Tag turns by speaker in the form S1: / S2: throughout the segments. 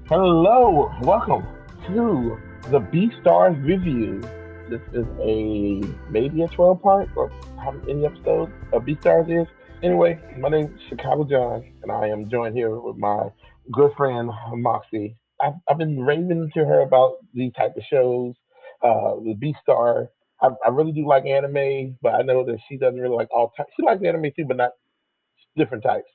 S1: Hello, welcome to the Beastars review. This is a maybe a 12 part or how many episodes of Beastars is. Anyway, my name is Chicagojon, and I am joined here with my good friend Moxie. I've been raving to her about these type of shows, the Beastar. I really do like anime, but I know that she doesn't really like all types. She likes anime too, but not different types.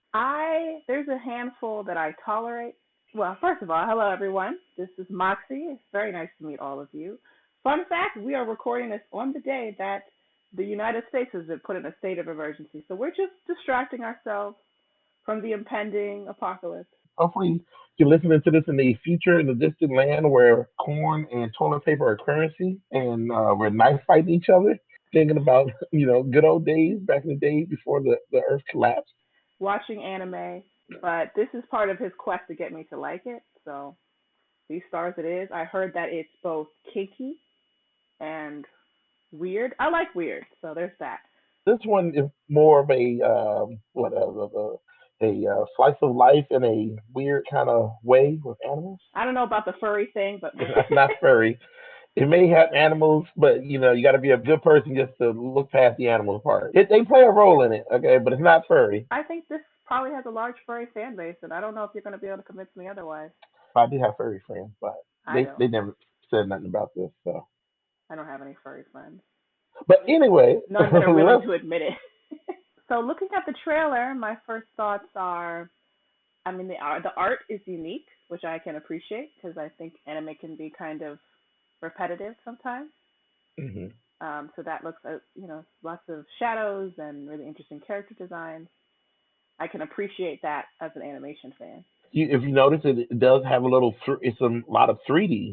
S2: There's a handful that I tolerate. Well, first of all, hello everyone. This is Moxie. It's very nice to meet all of you. Fun fact, we are recording this on the day that the United States has been put in a state of emergency. So we're just distracting ourselves from the impending apocalypse.
S1: Hopefully, you're listening to this in the future, in the distant land where corn and toilet paper are currency, and we're knife fighting each other, thinking about good old days back in the day before the Earth collapsed.
S2: Watching anime, but this is part of his quest to get me to like it. So these stars it is. I heard that it's both kinky and weird. I like weird, so there's that.
S1: This one is more of a slice of life in a weird kind of way with animals.
S2: I don't know about the furry thing, but
S1: It's not furry. It may have animals, but you got to be a good person just to look past the animal part. They play a role in it, okay, but it's not furry.
S2: I think this probably has a large furry fan base, and I don't know if you're going to be able to convince me otherwise.
S1: I do have furry friends, but
S2: I
S1: they
S2: don't.
S1: never said nothing about this. So,
S2: I don't have any furry friends.
S1: but anyway,
S2: None that are willing to admit it. So looking at the trailer, my first thoughts are, I mean, the art is unique, which I can appreciate because I think anime can be kind of repetitive sometimes.
S1: hmm
S2: So that looks, lots of shadows and really interesting character designs. I can appreciate that as an animation fan.
S1: if you notice, it does have a little. It's a lot of 3D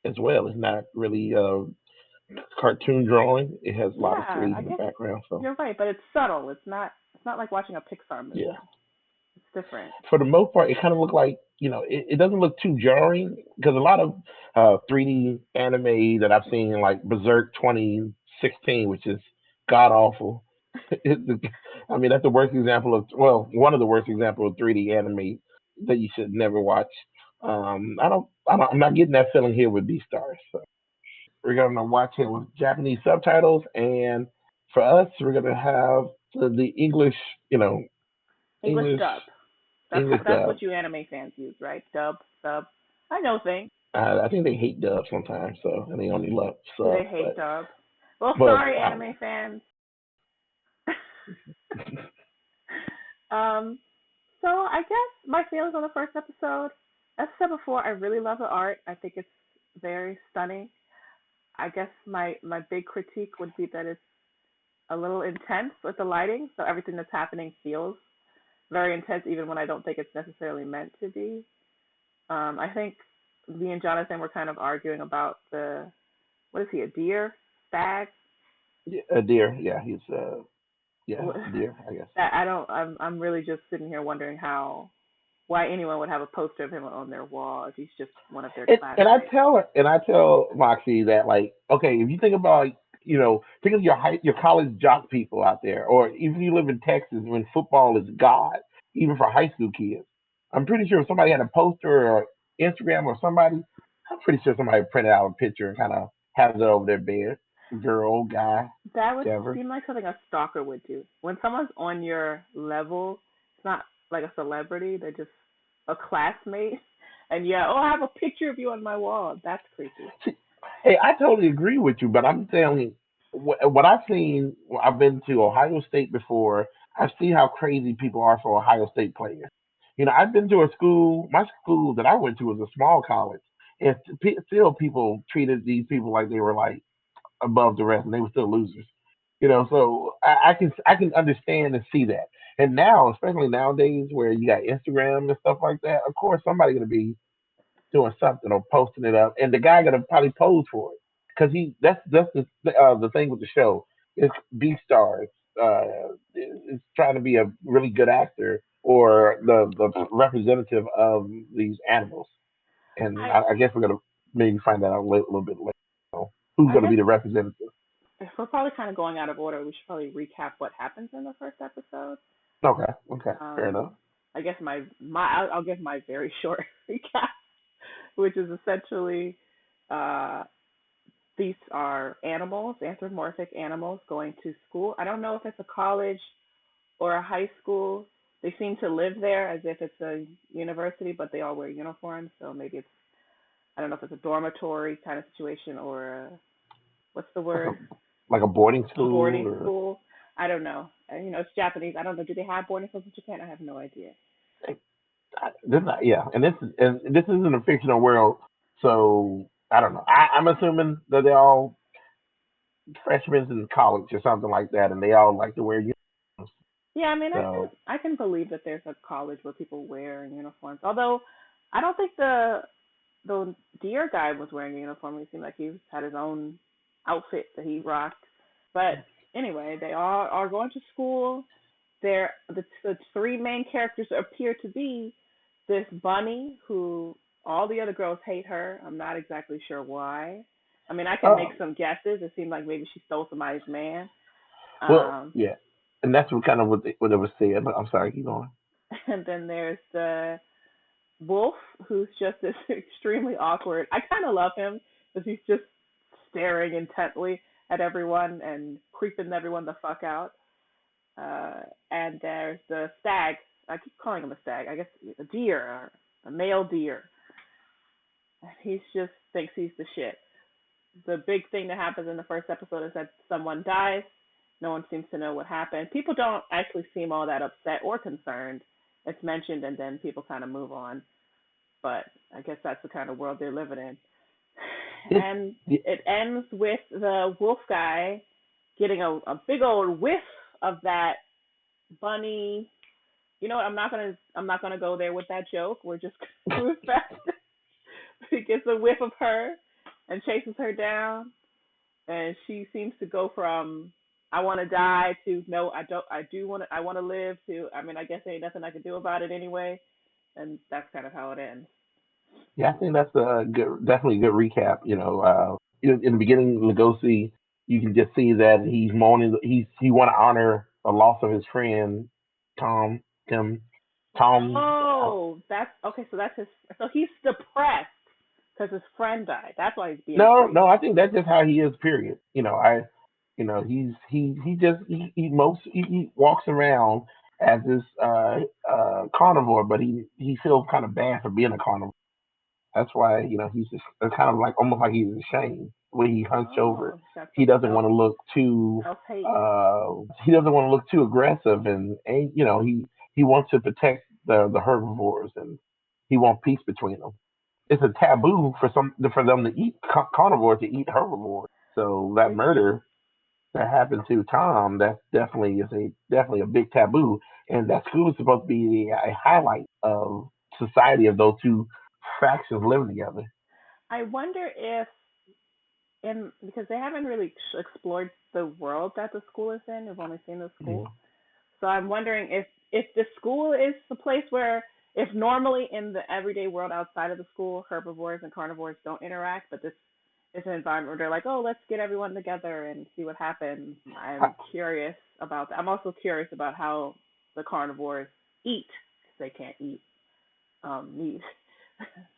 S1: as well. It's not really cartoon drawing. It has a lot of
S2: Yeah,
S1: 3D
S2: I
S1: in the
S2: guess
S1: background. So
S2: you're right, but it's subtle. It's not like watching a Pixar
S1: yeah,
S2: movie. It's different.
S1: for the most part, it kind of look like it doesn't look too jarring because a lot of 3D anime that I've seen like Berserk 2016, which is god awful. I mean, that's the worst example of one of the worst examples of 3D anime that you should never watch. I'm not getting that feeling here with Beastars. So we're gonna watch it with Japanese subtitles, and for us, we're gonna have the English, you know,
S2: English
S1: English
S2: dub.
S1: English
S2: That's
S1: dub.
S2: what you anime fans use, right? Dub, sub. I know things.
S1: I think they hate dub sometimes, so and they only love
S2: Do they
S1: sub.
S2: hate dub? Well,
S1: But
S2: sorry,
S1: I don't
S2: anime fans.
S1: know.
S2: um, so I guess my feelings on the first episode. As I said before, I really love the art. I think it's very stunning. I guess my big critique would be that it's a little intense with the lighting, so everything that's happening feels very intense, even when I don't think it's necessarily meant to be. I think me and Jonathan were kind of arguing about what is he, a deer, stag?
S1: Yeah, a deer. Yeah, he's yeah, a deer. I guess.
S2: That I don't. I'm really just sitting here wondering why anyone would have a poster of him on their wall if he's just one of their classmates.
S1: I tell Moxie that like, okay, if you think about like, think of your college jock people out there, or even if you live in Texas when football is God, even for high school kids. I'm pretty sure if somebody had a poster or Instagram or somebody, I'm pretty sure somebody printed out a picture and kind of has it over their bed. Girl, guy,
S2: That would
S1: whatever.
S2: seem like something a stalker would do. When someone's on your level, it's not like a celebrity; they're just a classmate. And yeah, oh, I have a picture of you on my wall. That's creepy.
S1: Hey, I totally agree with you, but I'm telling what I've seen. I've been to Ohio State before. I've seen how crazy people are for Ohio State players. I've been to a school. My school that I went to was a small college, and still people treated these people like they were like above the rest, and they were still losers. So I can understand and see that. And now, especially nowadays, where you got Instagram and stuff like that, of course somebody's gonna be doing something or posting it up, and the guy gonna probably pose for it because that's the thing with the show. It's B stars. It's trying to be a really good actor or the representative of these animals, and
S2: I
S1: I guess we're gonna maybe find that out a little bit later. Who's
S2: I
S1: gonna
S2: guess
S1: be the representative?
S2: if we're probably kind of going out of order, we should probably recap what happens in the first episode.
S1: Okay, okay, fair
S2: Um,
S1: enough.
S2: I guess I'll give my very short recap. which is essentially uh, these are animals, anthropomorphic animals going to school. I don't know if it's a college or a high school. They seem to live there as if it's a university, but they all wear uniforms. So maybe it's, I don't know if it's a dormitory kind of situation or what's the
S1: like a
S2: word?
S1: like a boarding
S2: A
S1: school
S2: boarding
S1: or
S2: school. I don't know. It's Japanese. I don't know. Do they have boarding schools in Japan? I have no idea.
S1: this not, yeah, and this isn't a fictional world, so I don't know. I'm assuming that they're all freshmen in college or something like that, and they all like to wear uniforms.
S2: Yeah, I mean,
S1: So
S2: I can believe that there's a college where people wear uniforms. Although I don't think the deer guy was wearing a uniform. He seemed like he had his own outfit that he rocked. But anyway, they all are going to school. The three main characters appear to be this bunny who all the other girls hate her. I'm not exactly sure why. I mean, I can make
S1: oh
S2: some guesses. It seemed like maybe she stole somebody's man.
S1: well,
S2: Um,
S1: yeah, and that's what kind of what it was said. But I'm sorry, keep going.
S2: and then there's the wolf, who's just this extremely awkward. I kind of love him because he's just staring intently at everyone and creeping everyone the fuck out. And there's the stag. I keep calling him a stag. I guess a deer, or a male deer. He just thinks he's the shit. The big thing that happens in the first episode is that someone dies. No one seems to know what happened. People don't actually seem all that upset or concerned. It's mentioned and then people kind of move on. But I guess that's the kind of world they're living in.
S1: It,
S2: And
S1: it,
S2: it ends with the wolf guy getting a big old whiff of that bunny. You know what? I'm not gonna go there with that joke. We're just gonna move fast. He gets a whiff of her and chases her down, and she seems to go from I want to die to no, I don't. I want to live to. I mean, I guess there ain't nothing I can do about it anyway, and that's kind of how it ends.
S1: yeah, I think that's a good, definitely a good recap. In the beginning, Lugosi, you can just see that he's mourning. He want to honor the loss of his friend Tom. Tim, Tom.
S2: Oh, that's okay. So that's his. So he's depressed because his friend died. That's why he's being a
S1: No,
S2: creep.
S1: no, I think that's just how he is. Period. He just he walks around as this carnivore, but he feels kind of bad for being a carnivore. That's why he's just it's kind of like almost like he's ashamed when he hunched over.
S2: Oh, that's
S1: He
S2: some
S1: doesn't want to look too
S2: self hate.
S1: he doesn't want to look too aggressive, and he wants to protect the herbivores, and he wants peace between them. It's a taboo for them to eat carnivores to eat herbivores. So that
S2: Is it?
S1: murder that happened to Tom, that's definitely a big taboo, and that school is supposed to be a highlight of society of those two factions living together.
S2: I wonder if in because they haven't really explored the world that the school is in. We've only seen the
S1: Yeah.
S2: school. So I'm wondering if the school is the place where if normally in the everyday world outside of the school herbivores and carnivores don't interact, but this is an environment where they're like, oh, let's get everyone together and see what happens.
S1: I,
S2: I'm curious about that. I'm also curious about how the carnivores eat because they can't eat meat,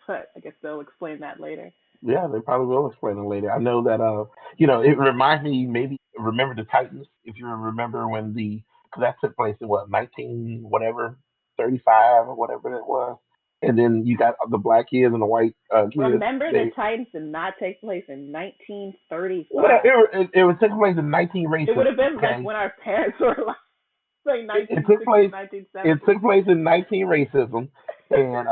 S2: but I guess they'll explain that later.
S1: yeah, they probably will explain it later. I know that it reminds me maybe remember the Titans if you remember when the cause that took place in what 19 whatever 35 or whatever it was, and then you got the black kids and the white kids.
S2: Remember, the
S1: They
S2: Titans did not take place in
S1: whatever
S2: 1935.
S1: it was taking place in 19
S2: It would
S1: racism.
S2: have been like
S1: Okay,
S2: when our parents were like
S1: it took
S2: 1960s,
S1: place. It
S2: 1970s.
S1: took place in 19 racism, and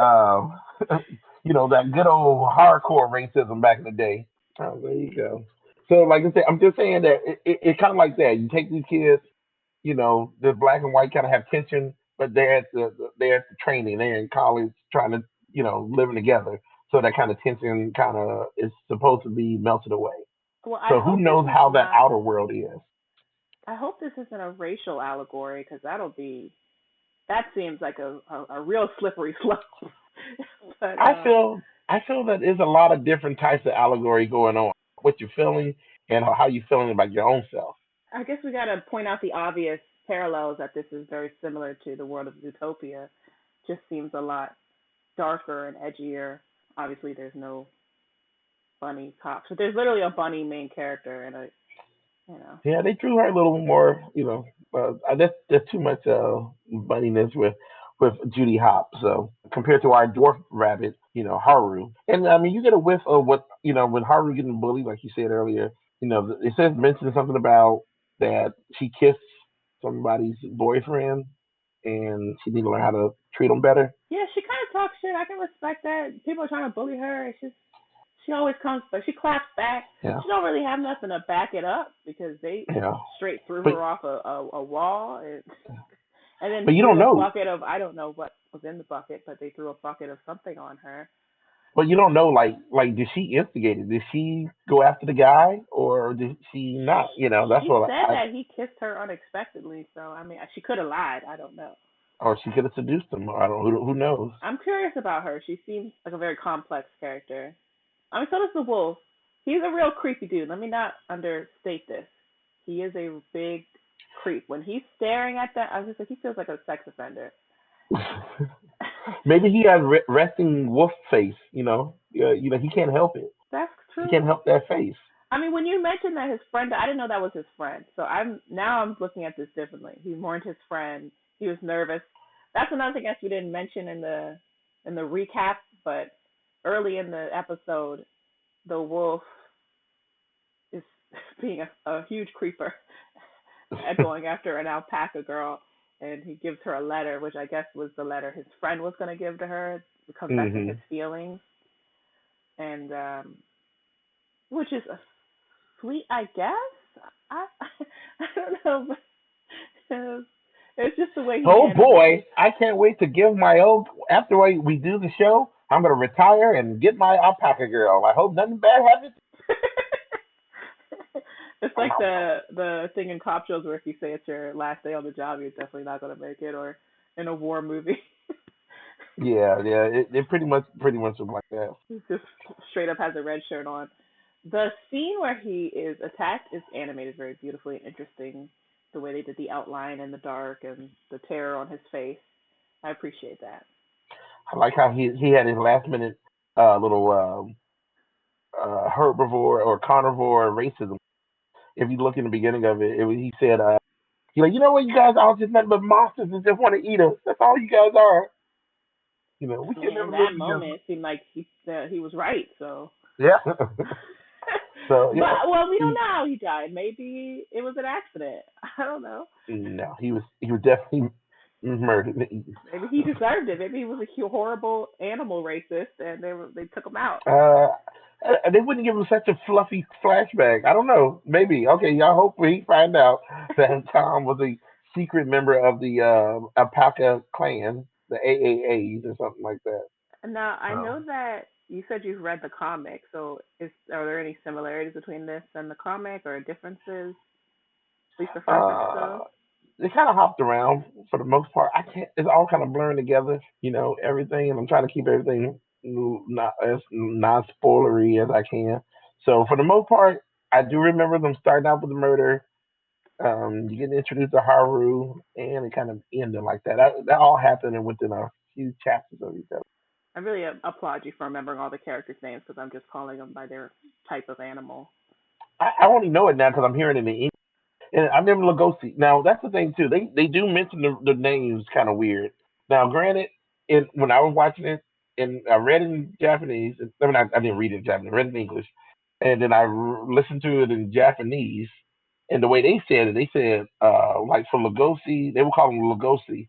S1: that good old hardcore racism back in the day. Oh, there you go. So, like I said, I'm just saying that it kind of like that. You take these kids, the black and white kind of have tension, but they're at the training, they're in college, trying to living together. So that kind of tension kind of is supposed to be melted away.
S2: Well,
S1: So who knows how that outer world is?
S2: I hope this isn't a racial allegory because that seems like a real slippery slope. but
S1: I feel that there's a lot of different types of allegory going on. What you're feeling and how you're feeling about your own self.
S2: I guess we got to point out the obvious parallels that this is very similar to the world of Zootopia. Just seems a lot darker and edgier. Obviously, there's no bunny cops, but there's literally a bunny main character, and a you know.
S1: Yeah, they drew her a little more, there's too much bunniness with Judy Hopps. So compared to our dwarf rabbit, Haru, and I mean, you get a whiff of what when Haru getting bullied, like you said earlier. It says mentioned something about that she kissed somebody's boyfriend, and she need to learn how to treat them better.
S2: Yeah, she kind of talks shit. I can respect that. People are trying to bully her. It's just she always comes, but she claps back.
S1: Yeah,
S2: She don't really have nothing to back it up because they
S1: yeah,
S2: straight threw
S1: but
S2: her off a wall, and then
S1: but you don't
S2: threw a
S1: know.
S2: bucket of I don't know what was in the bucket, but they threw a bucket of something on her.
S1: But you don't know, like, did she instigate it? Did she go after the guy, or did she not? That's
S2: She
S1: what
S2: said that he kissed her unexpectedly, so I mean she could have lied. I don't know.
S1: or she could have seduced him. I don't. Who knows?
S2: I'm curious about her. She seems like a very complex character. I mean, so does the wolf. He's a real creepy dude. Let me not understate this. He is a big creep. When he's staring at that, I was just like, he feels like a sex offender.
S1: Maybe he has resting wolf face. He can't help it.
S2: That's
S1: He can't
S2: true.
S1: help that face.
S2: I mean, when you mentioned that his friend, I didn't know that was his friend. So I'm looking at this differently. He mourned his friend. He was nervous. That's another thing I guess we didn't mention in the recap, but early in the episode, the wolf is being a huge creeper at going after an alpaca girl, and he gives her a letter, which I guess was the letter his friend was going to give to her, confessing his
S1: Hmm.
S2: feelings, and which is a sweet, I guess. I I don't know, but it's just the way he
S1: Oh
S2: handled it.
S1: boy, I can't wait to give my old. After we do the show, I'm gonna retire and get my alpaca girl. I hope nothing bad happens.
S2: It's like the thing in cop shows where if you say it's your last day on the job, you're definitely not gonna make it, or in a war movie.
S1: Yeah, yeah. It pretty much was like that.
S2: He just straight up has a red shirt on. The scene where he is attacked is animated very beautifully and interesting. The way they did the outline in the dark and the terror on his face, I appreciate that.
S1: I like how he had his last minute little herbivore or carnivore racism. If you look in the beginning of it, he said, he like, what, you guys are just nothing but monsters and just want to eat us. That's all you guys are. We can
S2: In
S1: never live
S2: that
S1: together.
S2: moment, it seemed like he was right. So,
S1: Yeah. So
S2: but well, we don't know how he died. Maybe it was an accident. I don't know.
S1: no, he was definitely murdered.
S2: Maybe he deserved it. Maybe he was a horrible animal racist, and they took him out.
S1: Uh, they wouldn't give him such a fluffy flashback. I don't know. Maybe. Okay, y'all hope we find out that Tom was a secret member of the Alpaca clan, the AAAs or something like that.
S2: Now I
S1: So,
S2: know that you said you've read the comic. So, are there any similarities between this and the comic, or differences? At least the first
S1: uh,
S2: episode.
S1: they kind of hopped around for the most part. I can't. It's all kind of blurring together, everything, and I'm trying to keep everything not as non spoilery as I can. So for the most part, I do remember them starting out with the murder. You get introduced to Haru, and it kind of ended like that. That all happened and within a few chapters of each other.
S2: I really applaud you for remembering all the characters' names because I'm just calling them by their type of animal.
S1: I only know it now because I'm hearing it in English. And I remember Lugosi. Now that's the thing too. They do mention the names kind of weird. Now, granted, when I was watching it, and I read it in Japanese. I mean, I didn't read it in Japanese. I read it in English, and then I listened to it in Japanese. And the way they said it, they said like for Lugosi, they would call him Lugosi,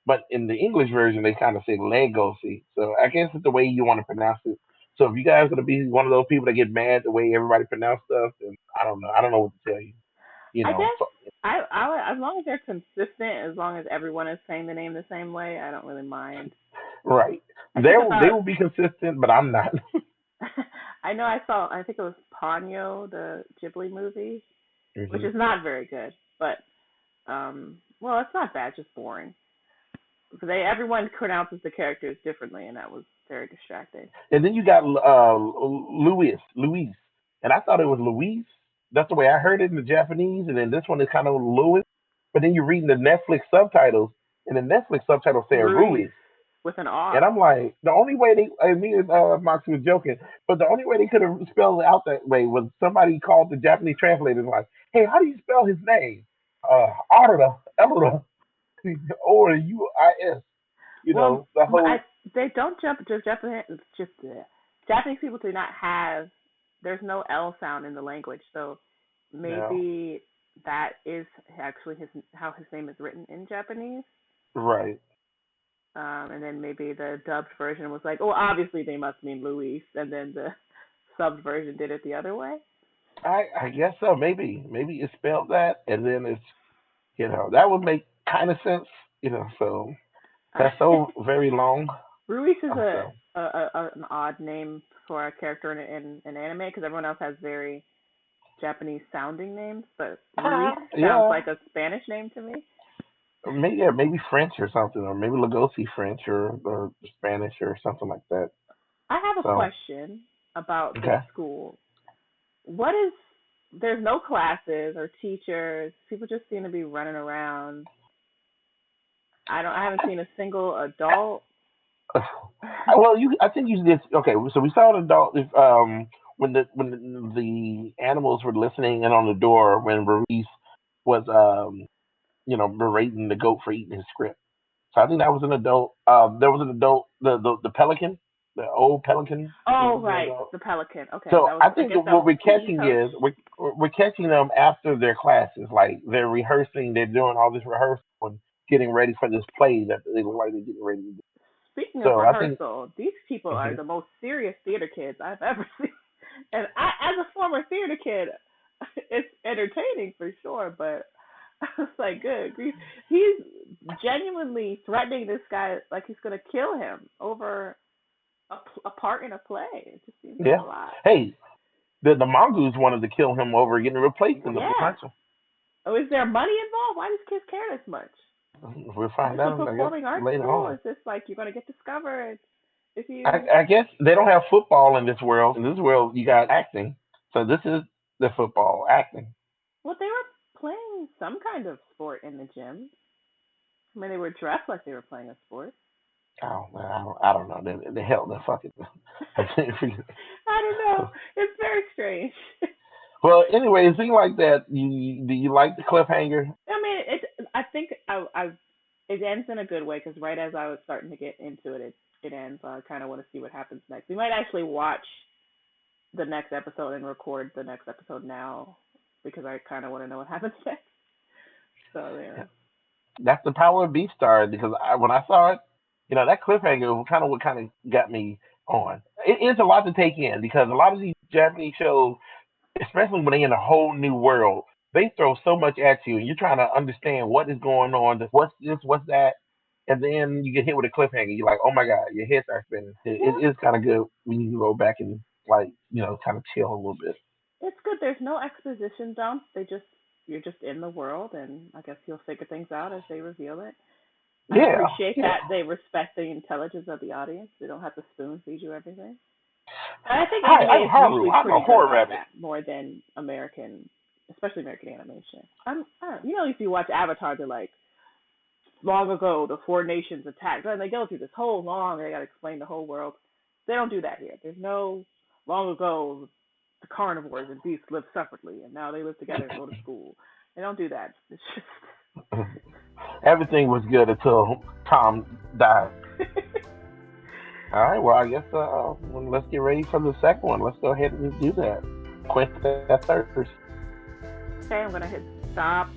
S1: but in the English version, they kind of say Legosi. So I guess it's the way you want to pronounce it. So if you guys gonna be one of those people that get mad the way everybody pronounce stuff, then I don't know. I don't know what to tell you. You
S2: I
S1: know,
S2: guess as long as they're consistent, as long as everyone is saying the name the same way, I don't really mind.
S1: right.
S2: I think
S1: They
S2: about
S1: will be consistent, but I'm not.
S2: I know I think it was Ponyo, the Ghibli movie, which
S1: Hmm.
S2: is not very good, but well, it's not bad, just boring. Everyone pronounces the characters differently, and that was very distracting.
S1: And then you got Luis, and I thought it was Luis. That's the way I heard it in the Japanese, and then this one is kind of Louis. But then you're reading the Netflix subtitles, and the Netflix subtitles say
S2: Ruiz.
S1: Ruiz.
S2: with an
S1: And
S2: R.
S1: I'm like, the only way they, and me and Moxie was joking, but the only way they could have spelled it out that way was somebody called the Japanese translator and like, hey, how do you spell his name? Arda, Elda, or U-I-S. You
S2: Well,
S1: know, the
S2: I
S1: whole,
S2: they don't jump just Japanese people do not have. There's no L sound in the language, so
S1: you know,
S2: maybe that is actually his how his name is written in Japanese.
S1: right.
S2: And then maybe the dubbed version was like, oh, obviously they must mean Luis, and then the subbed version did it the other way.
S1: I guess so. Maybe it's spelled that, and then it's, that would make kind of sense. So that's so very long.
S2: Ruiz is
S1: So
S2: an odd name for a character in an anime because everyone else has very Japanese sounding names, but Ruiz sounds
S1: yeah,
S2: like a Spanish name to me.
S1: maybe French or something, or maybe Lugosi French or Spanish or something like that.
S2: I have a
S1: So
S2: question about this
S1: okay.
S2: school. What is there's no classes or teachers. People just seem to be running around. I haven't seen a single adult.
S1: Well, I think you did. Okay, so we saw an adult. When the animals were listening in on the door when Ruiz was berating the goat for eating his script. So I think that was an adult. There was an adult, the pelican, the old pelican. He
S2: Oh
S1: was the
S2: right,
S1: adult.
S2: the Pelican. Okay,
S1: So
S2: that was
S1: I
S2: I
S1: think
S2: guess that
S1: what
S2: was
S1: we're
S2: the PE
S1: catching
S2: coach.
S1: is we're catching them after their classes. Like they're rehearsing, they're doing all this rehearsal and getting ready for this play that they look like they're getting ready to do.
S2: Speaking of
S1: So I think,
S2: rehearsal, these people are
S1: mhm,
S2: the most serious theater kids I've ever seen. And as a former theater kid, it's entertaining for sure. But I was like, good grief, he's genuinely threatening this guy like he's gonna kill him over a part in a play. It just seems like
S1: yeah.
S2: a lot.
S1: Hey, the mongoose wanted to kill him over getting replaced in the
S2: Yeah.
S1: puncher.
S2: Oh, is there money involved? Why does kids care this much?
S1: We'll
S2: Is
S1: find
S2: this a
S1: out, I guess,
S2: performing arts
S1: later
S2: school?
S1: on.
S2: Is this like you're gonna get discovered if
S1: I,
S2: you?
S1: I guess they don't have football in this world. In this world, you got acting. So this is the football acting.
S2: Well, they were playing some kind of sport in the gym. I mean, they were dressed like they were playing a sport.
S1: Oh, man, I don't know. The hell, the fucking.
S2: I don't know. It's very strange.
S1: Well, anyway, it seems like that. Do you like the cliffhanger?
S2: I mean, it's. I think it ends in a good way because right as I was starting to get into it, it ends. So I kind of want to see what happens next. We might actually watch the next episode and record the next episode now because I kind of want to know what happens next. So yeah.
S1: That's the power of Beastars because when I saw it, that cliffhanger was kind of what kind of got me on. It is a lot to take in because a lot of these Japanese shows, especially when they're in a whole new world, they throw so much at you, and you're trying to understand what is going on, what's this, what's that, and then you get hit with a cliffhanger. You're like, oh my god, your head starts spinning.
S2: Well,
S1: It is kind of good when you can go back and like kind of chill a little bit.
S2: it's good. There's no exposition dump. You're just in the world, and I guess you'll figure things out as they reveal it. I
S1: Yeah,
S2: appreciate
S1: yeah.
S2: that they respect the intelligence of the audience. They don't have to spoon feed you everything. And I think
S1: Hi,
S2: anime
S1: I'm
S2: is
S1: Haru.
S2: usually
S1: I'm a
S2: pretty good
S1: horror
S2: about
S1: rabbit.
S2: that more than American, especially American animation. If you watch Avatar, they're like, long ago, the four nations attacked, and they go through this whole long. They got to explain the whole world. They don't do that here. There's no long ago the carnivores and beasts lived separately, and now they live together and go to school. They don't do that. It's
S1: Everything was good until Tom died.
S2: just
S1: All right, well, I guess well, let's get ready for the second one. Let's go ahead and do that. Quench that thirst.
S2: okay. I'm gonna hit stop